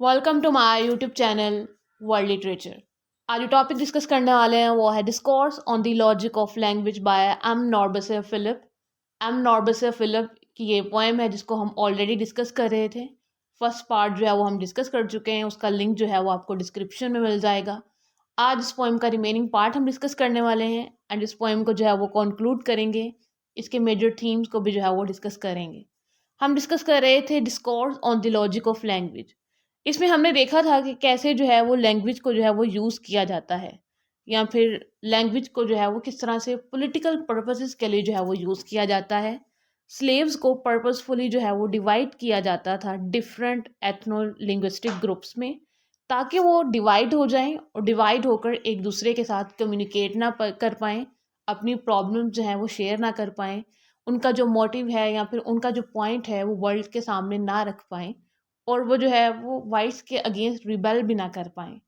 Welcome to my YouTube channel world literature. आज जो topic discuss करने वाले हैं वो है discourse on the logic of language by M Nourbese Philip. M Nourbese Philip की ये पोएम है जिसको हम ऑलरेडी डिस्कस कर रहे थे। फर्स्ट पार्ट जो है वो हम डिस्कस कर चुके हैं, उसका लिंक जो है वो आपको डिस्क्रिप्शन में मिल जाएगा। आज इस पोएम का रिमेनिंग पार्ट हम डिस्कस करने वाले हैं एंड इस पोएम को जो है वो कंक्लूड करेंगे। इसके मेजर थीम्स को भी जो है वो डिस्कस करेंगे। हम डिस्कस कर रहे थे discourse on the logic of language. इसमें हमने देखा था कि कैसे जो है वो लैंग्वेज को जो है वो यूज़ किया जाता है, या फिर लैंग्वेज को जो है वो किस तरह से पॉलिटिकल पर्पसेस के लिए जो है वो यूज़ किया जाता है। स्लेव्स को पर्पसफुली जो है वो डिवाइड किया जाता था डिफरेंट एथनो लिंग्विस्टिक ग्रुप्स में, ताकि वो डिवाइड हो जाएं और डिवाइड होकर एक दूसरे के साथ कम्युनिकेट ना कर पाएँ, अपनी प्रॉब्लम जो है वो शेयर ना कर पाएँ, उनका जो मोटिव है या फिर उनका जो पॉइंट है वो वर्ल्ड के सामने ना रख पाएँ, और वो जो है वो वाइट्स के अगेंस्ट रिबेल भी ना कर पाएँ।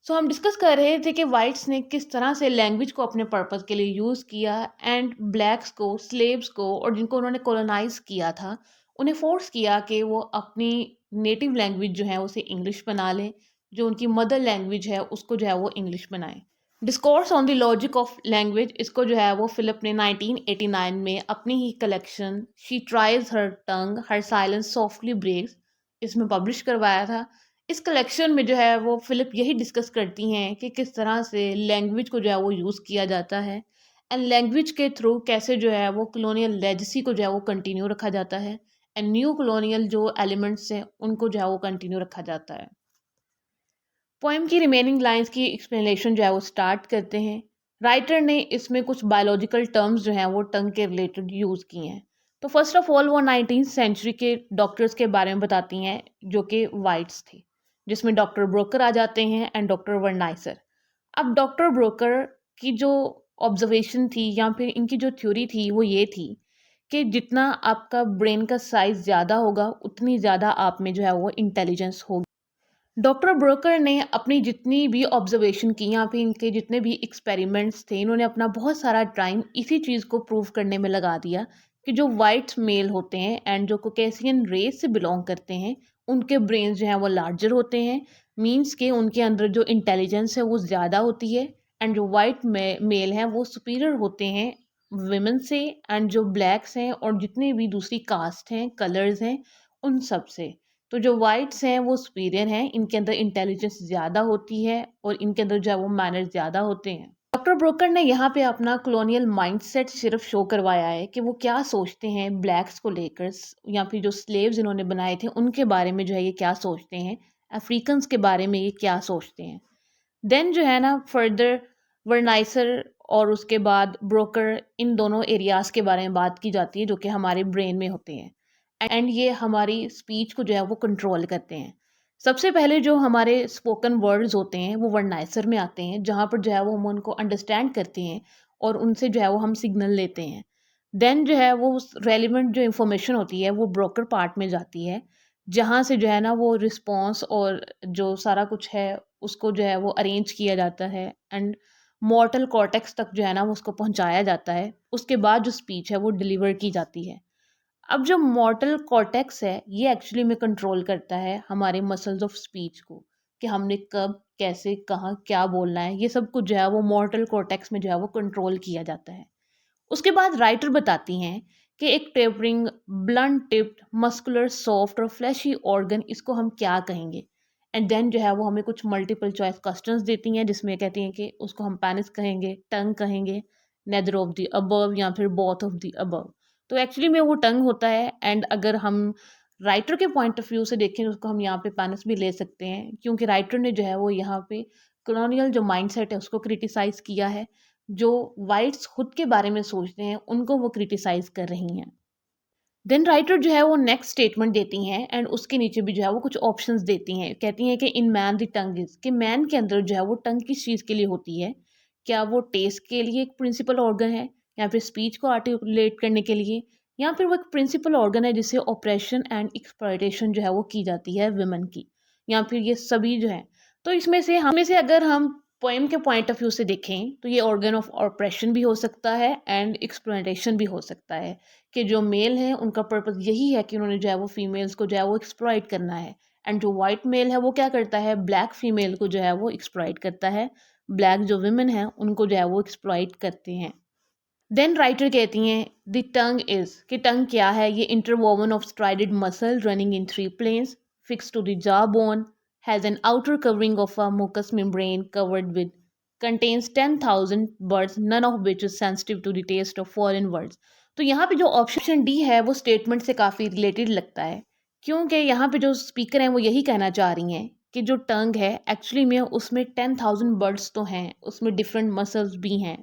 सो हम डिस्कस कर रहे थे कि वाइट्स ने किस तरह से लैंग्वेज को अपने पर्पस के लिए यूज़ किया एंड ब्लैक्स को, स्लेव्स को और जिनको उन्होंने कॉलोनाइज किया था, उन्हें फोर्स किया कि वो अपनी नेटिव लैंग्वेज जो है उसे इंग्लिश बना लें, जो उनकी मदर लैंग्वेज है उसको जो है वो इंग्लिश बनाएं। Discourse on the logic of language, इसको जो है वो फिलिप ने 1989 में अपनी ही collection she tries her tongue her silence softly breaks इसमें पब्लिश करवाया था। इस कलेक्शन में जो है वो फिलिप यही डिस्कस करती हैं कि किस तरह से लैंग्वेज को जो है वो यूज़ किया जाता है एंड लैंग्वेज के थ्रू कैसे जो है वो कॉलोनियल लेजेसी को जो है वो कंटिन्यू रखा जाता है एंड न्यू कॉलोनियल जो एलिमेंट्स हैं उनको जो है वो कंटिन्यू रखा जाता है। पोएम की रिमेनिंग लाइंस की एक्सप्लेनेशन जो है वो स्टार्ट करते हैं। राइटर ने इसमें कुछ बायोलॉजिकल टर्म्स जो हैं वो टंग के रिलेटेड यूज़ किए हैं। तो फर्स्ट ऑफ ऑल वो 19th सेंचुरी के डॉक्टर्स के बारे में बताती हैं जो कि वाइट्स थे, जिसमें डॉक्टर ब्रोकर आ जाते हैं एंड डॉक्टर वर्नाइसर। अब डॉक्टर ब्रोकर की जो ऑब्जर्वेशन थी या फिर इनकी जो थ्योरी थी वो ये थी कि जितना आपका ब्रेन का साइज़ ज़्यादा होगा उतनी ज़्यादा आप में जो है वो इंटेलिजेंस होगी। डॉक्टर ब्रोकर ने अपनी जितनी भी ऑब्जर्वेशन की या फिर इनके जितने भी एक्सपेरिमेंट्स थे, इन्होंने अपना बहुत सारा टाइम इसी चीज़ को प्रूव करने में लगा दिया कि जो वाइट मेल होते हैं एंड जो कोकेशियन रेस से बिलोंग करते हैं, उनके ब्रेन जो हैं वो लार्जर होते हैं। मींस के उनके अंदर जो इंटेलिजेंस है वो ज़्यादा होती है एंड जो वाइट मेल हैं वो सुपीरियर होते हैं विमेन से एंड जो ब्लैक्स हैं और जितने भी दूसरी कास्ट हैं, कलर्स हैं, उन सब से। तो जो वाइट्स हैं वो सुपीरियर हैं, इनके अंदर इंटेलिजेंस ज़्यादा होती है और इनके अंदर जो है वो मैनर्स ज़्यादा होते हैं। डॉक्टर ब्रोकर ने यहाँ पे अपना कॉलोनियल माइंडसेट सिर्फ शो करवाया है कि वो क्या सोचते हैं ब्लैक्स को लेकर, या फिर जो स्लेव्स इन्होंने बनाए थे उनके बारे में जो है ये क्या सोचते हैं, अफ्रीकन्स के बारे में ये क्या सोचते हैं। देन जो है ना फर्दर वर्नाइसर और उसके बाद ब्रोकर, इन दोनों एरियाज़ के बारे में बात की जाती है जो कि हमारे ब्रेन में होते हैं एंड ये हमारी स्पीच को जो है वो कंट्रोल करते हैं। सबसे पहले जो हमारे स्पोकन वर्ड्स होते हैं वो वर्नाइसर में आते हैं, जहाँ पर जो है वो हम उनको अंडरस्टैंड करते हैं और उनसे जो है वो हम सिग्नल लेते हैं। देन जो है वो रेलिवेंट जो इंफॉर्मेशन होती है वो ब्रोकर पार्ट में जाती है, जहाँ से जो है ना वो रिस्पॉन्स और जो सारा कुछ है उसको जो है वो अरेंज किया जाता है एंड मॉर्टल कॉर्टेक्स तक जो है ना वो उसको पहुँचाया जाता है। उसके बाद जो स्पीच है वो डिलीवर की जाती है। अब जो मॉर्टल कॉर्टेक्स है ये एक्चुअली में कंट्रोल करता है हमारे मसल्स ऑफ स्पीच को, कि हमने कब, कैसे, कहाँ, क्या बोलना है, ये सब कुछ जो है वो मॉर्टल कॉर्टेक्स में जो है वो कंट्रोल किया जाता है। उसके बाद राइटर बताती हैं कि एक tapering, blunt tipped, muscular, soft और फ्लैशी ऑर्गन, इसको हम क्या कहेंगे। एंड देन जो है वो हमें कुछ मल्टीपल चॉइस क्वेश्चंस देती हैं जिसमें कहती हैं कि उसको हम पेनिस कहेंगे, टंग कहेंगे, नेदर ऑफ द अबव या फिर बोथ ऑफ द अबव। तो एक्चुअली में वो टंग होता है एंड अगर हम राइटर के पॉइंट ऑफ व्यू से देखें तो उसको हम यहाँ पे पेनिस भी ले सकते हैं, क्योंकि राइटर ने जो है वो यहाँ पे कॉलोनियल जो माइंडसेट है उसको क्रिटिसाइज किया है। जो वाइट्स खुद के बारे में सोचते हैं उनको वो क्रिटिसाइज कर रही हैं। देन राइटर जो है वो नेक्स्ट स्टेटमेंट देती हैं एंड उसके नीचे भी जो है वो कुछ ऑप्शंस देती हैं। कहती हैं कि in man the tongue is, कि मैन के अंदर जो है वो टंग किस चीज़ के लिए होती है। क्या वो टेस्ट के लिए एक प्रिंसिपल ऑर्गन है, या फिर स्पीच को आर्टिकुलेट करने के लिए, या फिर वो एक प्रिंसिपल ऑर्गन है जिससे ऑपरेशन एंड एक्सप्लॉयटेशन जो है वो की जाती है वुमेन की, या फिर ये सभी जो है। तो इसमें से अगर हम पोएम के पॉइंट ऑफ व्यू से देखें तो ये ऑर्गन ऑफ ऑपरेशन भी हो सकता है एंड एक्सप्लॉयटेशन भी हो सकता है, कि जो मेल हैं उनका पर्पस यही है कि उन्होंने जो है वो फीमेल्स को जो है वो एक्सप्लॉइट करना है एंड जो वाइट मेल है वो क्या करता है, ब्लैक फीमेल को जो है वो एक्सप्लॉइट करता है, ब्लैक जो विमेन है उनको जो है वो एक्सप्लॉइट करते हैं। देन राइटर कहती हैं द टंग इज, कि टंग क्या है, ये interwoven of striated muscle running in 3 planes fix to the jaw bone, has an outer covering of a mucous membrane covered with, contains 10,000 words none of which is sensitive to the taste of foreign words। तो यहाँ पे जो option D है वो statement से काफ़ी related लगता है, क्योंकि यहाँ पे जो स्पीकर हैं वो यही कहना चाह रही हैं कि जो टंग है एक्चुअली में उसमें 10,000 बर्ड्स तो हैं, उसमें डिफरेंट मसल्स भी हैं,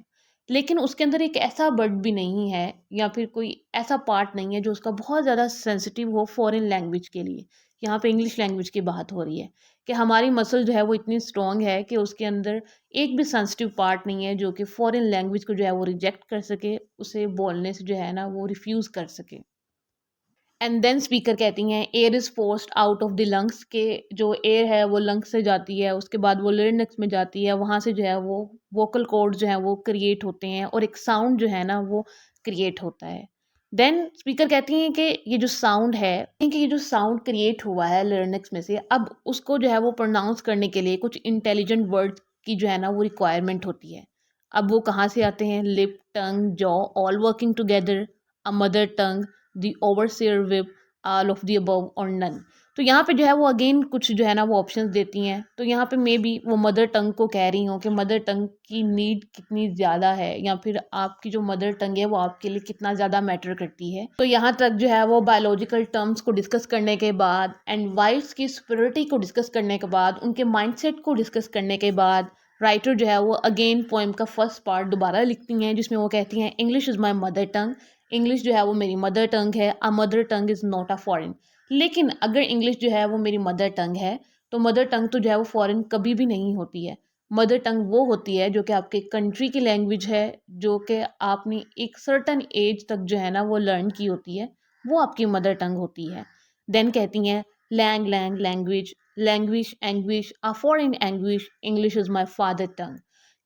लेकिन उसके अंदर एक ऐसा बर्ड भी नहीं है या फिर कोई ऐसा पार्ट नहीं है जो उसका बहुत ज़्यादा सेंसिटिव हो फॉरेन लैंग्वेज के लिए। यहाँ पे इंग्लिश लैंग्वेज की बात हो रही है कि हमारी मसल जो है वो इतनी स्ट्रॉन्ग है कि उसके अंदर एक भी सेंसिटिव पार्ट नहीं है जो कि फॉरेन लैंग्वेज को जो है वो रिजेक्ट कर सके, उसे बोलने से जो है ना वो रिफ्यूज़ कर सके। एंड देन स्पीकर कहती हैं air is forced out of the lungs, के जो एयर है वो लंग्स से जाती है, उसके बाद वो लिरिक्स में जाती है, वहाँ से जो है वो वोकल कॉर्ड जो है वो क्रिएट होते हैं और एक साउंड जो है ना वो क्रिएट होता है। देन स्पीकर कहती हैं कि ये जो साउंड है, कि ये जो साउंड क्रिएट हुआ है लिरिक्स में से, अब उसको जो है वो प्रोनाउंस करने के लिए कुछ इंटेलिजेंट वर्ड्स की जो है ना वो रिक्वायरमेंट होती है। अब वो कहाँ से आते हैं, lip, tongue, jaw all working together, a mother tongue, the overseer whip, all of the above और नन। तो यहाँ पे जो है वो अगेन कुछ जो है ना वो ऑप्शंस देती हैं, तो यहाँ पे मे बी वो मदर टंग को कह रही हूँ कि मदर टंग की नीड कितनी ज़्यादा है या फिर आपकी जो मदर टंग है वो आपके लिए कितना ज़्यादा मैटर करती है। तो यहाँ तक जो है वो बायोलॉजिकल टर्म्स को डिस्कस करने के बाद एंड वाइफ्स की स्पिरिटी को डिस्कस करने के बाद, उनके माइंडसेट को डिस्कस करने के बाद, राइटर जो है वो अगेन पोएम का फर्स्ट पार्ट दोबारा लिखती हैं जिसमें वो कहती हैं English is my mother tongue, English जो है वो मेरी मदर टंग है, a mother tongue is not a foreign. लेकिन अगर इंग्लिश जो है वो मेरी मदर टंग है तो मदर टंग तो जो है वो फॉरेन कभी भी नहीं होती है। मदर टंग वो होती है जो कि आपके कंट्री की लैंग्वेज है, जो कि आपने एक सर्टन एज तक जो है ना वो लर्न की होती है, वो आपकी मदर टंग होती है। देन कहती हैं lang lang language, language anguish, a foreign anguish, English is my father tongue,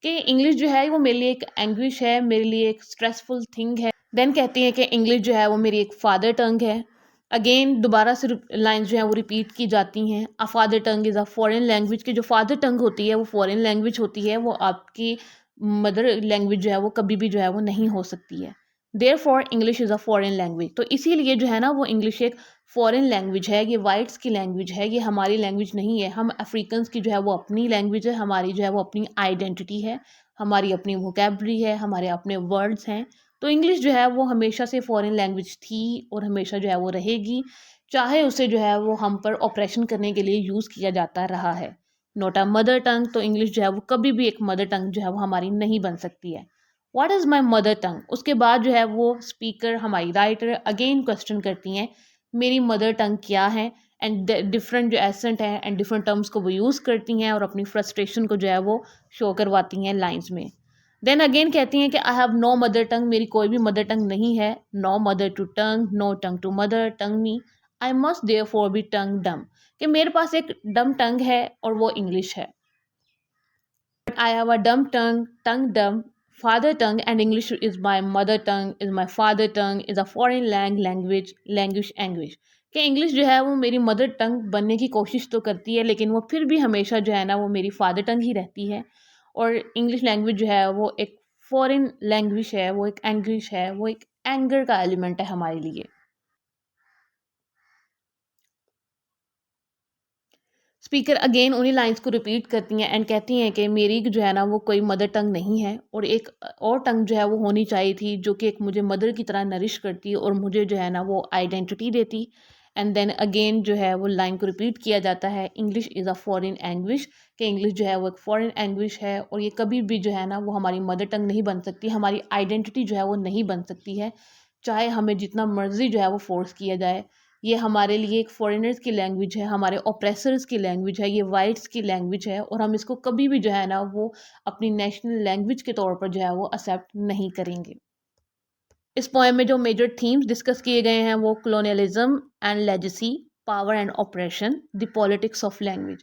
कि इंग्लिश जो है वो मेरे लिए एक एंग्विश है, मेरे लिए एक स्ट्रेसफुल थिंग है। देन कहती हैं कि इंग्लिश जो है वो मेरी एक फादर टंग है। अगेन दोबारा से लाइन्स जो है वो रिपीट की जाती हैं, a father tongue is a foreign language, की जो फादर टंग होती है वो फॉरेन लैंग्वेज होती है, वो आपकी मदर लैंग्वेज जो है वो कभी भी जो है वो नहीं हो सकती है। Therefore English is a foreign language, तो इसीलिए जो है ना वो इंग्लिश एक फॉरेन लैंग्वेज है, ये वाइट्स की लैंग्वेज है, ये हमारी लैंग्वेज नहीं है। हम अफ्रीकन्स की जो है वो अपनी लैंग्वेज है, हमारी जो है वो अपनी आइडेंटिटी है, हमारी अपनी वोकेबलरी है, हमारे अपने वर्ड्स हैं। तो इंग्लिश जो है वो हमेशा से फॉरेन लैंग्वेज थी और हमेशा जो है वो रहेगी, चाहे उसे जो है वो हम पर ऑपरेशन करने के लिए यूज़ किया जाता रहा है। नॉट अ मदर टंग, तो इंग्लिश जो है वो कभी भी एक मदर टंग जो है वो हमारी नहीं बन सकती है। What is my mother tongue, उसके बाद जो है वो स्पीकर हमारी राइटर अगेन क्वेश्चन करती हैं मेरी मदर टंग क्या है, एंड डिफरेंट जो एसेंट हैं एंड डिफरेंट टर्म्स को वो यूज़ करती हैं और अपनी फ्रस्ट्रेशन को जो है वो शो करवाती हैं लाइन्स में। देन अगेन कहती हैं कि I have no mother tongue, मेरी कोई भी मदर टंग नहीं है, no mother to tongue, no tongue to mother tongue me, I must therefore be tongue dumb, कि मेरे पास एक डम टंग है और वो इंग्लिश है। I have a dumb tongue, tongue dumb, father tongue, and English is my mother tongue, is my father tongue, is a foreign language, language, anguish। कि English जो है वो मेरी मदर टंग बनने की कोशिश तो करती है, लेकिन वो फिर भी हमेशा जो है ना वो मेरी फादर टंग ही रहती है। और इंग्लिश लैंग्वेज जो है वो एक फॉरेन लैंग्वेज है, वो एक एंग्विश है, वो एक एंगर का एलिमेंट है हमारे लिए। स्पीकर अगेन उन्हीं लाइंस को रिपीट करती हैं एंड कहती हैं कि मेरी जो है ना वो कोई मदर टंग नहीं है और एक और टंग जो है वो होनी चाहिए थी जो कि एक मुझे मदर की तरह नरिश करती और मुझे जो है ना वो आइडेंटिटी देती। एंड देन अगेन जो है वो लाइन को रिपीट किया जाता है English is a foreign anguish, कि इंग्लिश जो है वो एक फॉरेन एंग्विश है और ये कभी भी जो है ना वो हमारी मदर टंग नहीं बन सकती, हमारी आइडेंटिटी जो है वो नहीं बन सकती है, चाहे हमें जितना मर्जी जो है वो फोर्स किया जाए। ये हमारे लिए एक फॉरेनर्स की लैंग्वेज है, हमारे ऑप्रेसर्स की लैंग्वेज है, ये वाइट्स की लैंग्वेज है और हम इसको कभी भी जो है ना वो अपनी नेशनल लैंग्वेज के तौर पर जो है वो एक्सेप्ट नहीं करेंगे। इस पोएम में जो मेजर थीम्स डिस्कस किए गए हैं वो colonialism and legacy, power and operation, the politics of language,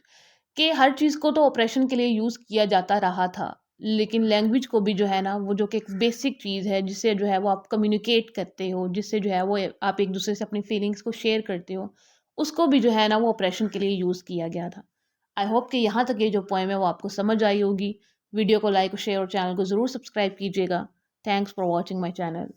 कि हर चीज़ को तो ऑपरेशन के लिए यूज़ किया जाता रहा था, लेकिन लैंग्वेज को भी जो है ना वो जो कि एक बेसिक चीज़ है जिससे जो है वो आप कम्युनिकेट करते हो, जिससे जो है वो आप एक दूसरे से अपनी फीलिंग्स को शेयर करते हो, उसको भी जो है ना वो ऑपरेशन के लिए यूज़ किया गया था। आई होप कि यहाँ तक ये जो पोएम है वो आपको समझ आई होगी। वीडियो को लाइक, शेयर और चैनल को ज़रूर सब्सक्राइब कीजिएगा। Thanks for watching my channel.